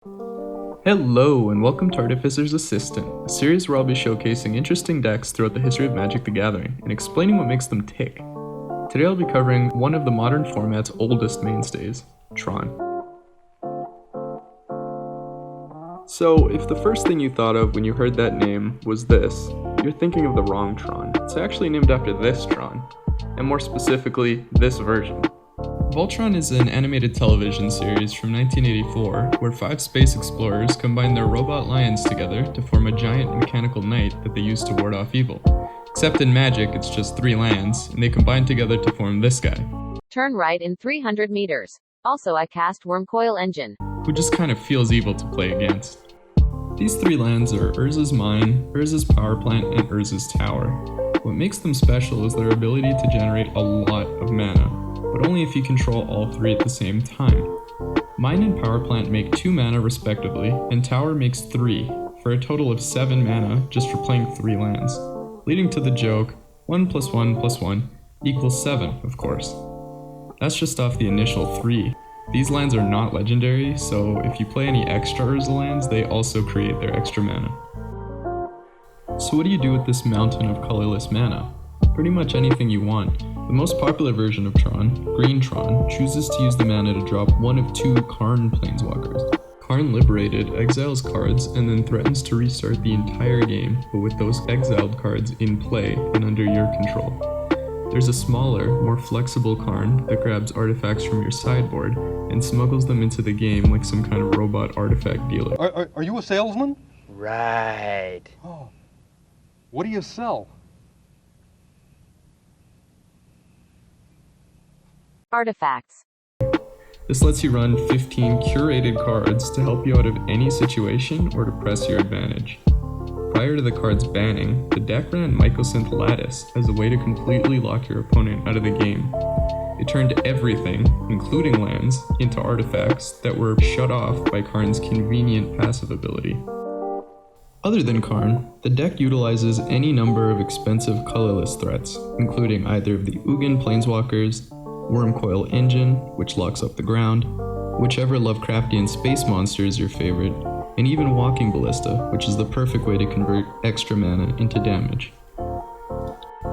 Hello, and welcome to Artificer's Assistant, a series where I'll be showcasing interesting decks throughout the history of Magic the Gathering and explaining what makes them tick. Today I'll be covering one of the modern format's oldest mainstays, Tron. So, if the first thing you thought of when you heard that name was this, you're thinking of the wrong Tron. It's actually named after this Tron, and more specifically, this version. Voltron is an animated television series from 1984 where 5 space explorers combine their robot lions together to form a giant mechanical knight that they use to ward off evil. Except in Magic, it's just 3 lands, and they combine together to form this guy. Turn right in 300 meters. Also I cast Wormcoil Engine, who just kind of feels evil to play against. These 3 lands are Urza's Mine, Urza's Power Plant, and Urza's Tower. What makes them special is their ability to generate a lot of mana, but only if you control all 3 at the same time. Mine and Power Plant make 2 mana respectively, and Tower makes 3, for a total of 7 mana just for playing 3 lands, leading to the joke, 1 + 1 + 1 equals 7, of course. That's just off the initial 3. These lands are not legendary, so if you play any extra Urza lands, they also create their extra mana. So what do you do with this mountain of colorless mana? Pretty much anything you want. The most popular version of Tron, Green Tron, chooses to use the mana to drop one of 2 Karn planeswalkers. Karn Liberated exiles cards and then threatens to restart the entire game, but with those exiled cards in play and under your control. There's a smaller, more flexible Karn that grabs artifacts from your sideboard and smuggles them into the game like some kind of robot artifact dealer. Are you a salesman? Right. Oh. What do you sell? Artifacts. This lets you run 15 curated cards to help you out of any situation or to press your advantage. Prior to the cards banning, the deck ran Mycosynth Lattice as a way to completely lock your opponent out of the game. It turned everything, including lands, into artifacts that were shut off by Karn's convenient passive ability. Other than Karn, the deck utilizes any number of expensive colorless threats, including either of the Ugin Planeswalkers, Wormcoil Engine, which locks up the ground, whichever Lovecraftian space monster is your favorite, and even Walking Ballista, which is the perfect way to convert extra mana into damage.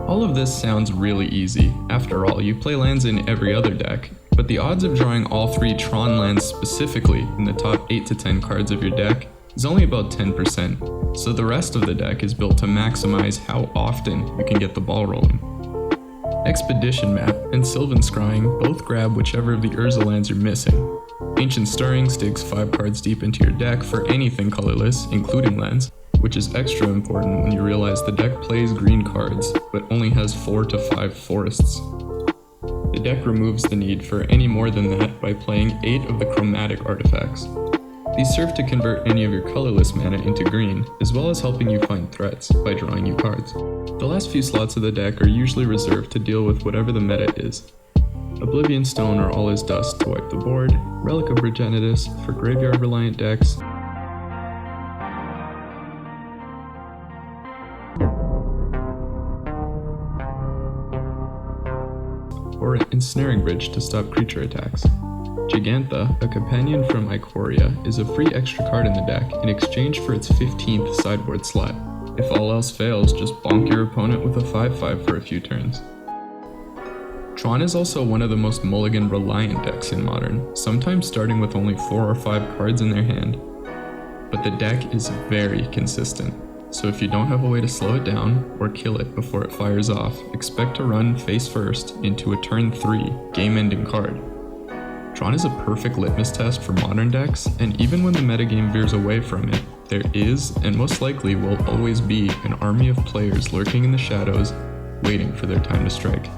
All of this sounds really easy. After all, you play lands in every other deck, but the odds of drawing all 3 Tron lands specifically in the top 8 to 10 cards of your deck is only about 10%, so the rest of the deck is built to maximize how often you can get the ball rolling. Expedition Map and Sylvan Scrying both grab whichever of the Urza lands you're missing. Ancient Stirring digs 5 cards deep into your deck for anything colorless, including lands, which is extra important when you realize the deck plays green cards, but only has 4 to 5 forests. The deck removes the need for any more than that by playing 8 of the chromatic artifacts. These serve to convert any of your colorless mana into green, as well as helping you find threats by drawing you cards. The last few slots of the deck are usually reserved to deal with whatever the meta is. Oblivion Stone or All Is Dust to wipe the board, Relic of Progenitus for graveyard-reliant decks, or Ensnaring Bridge to stop creature attacks. Gigantha, a companion from Ikoria, is a free extra card in the deck in exchange for its 15th sideboard slot. If all else fails, just bonk your opponent with a 5/5 for a few turns. Tron is also one of the most mulligan-reliant decks in Modern, sometimes starting with only 4 or 5 cards in their hand. But the deck is very consistent, so if you don't have a way to slow it down or kill it before it fires off, expect to run face first into a turn 3 game-ending card. Tron is a perfect litmus test for Modern decks, and even when the metagame veers away from it, there is, and most likely will always be, an army of players lurking in the shadows, waiting for their time to strike.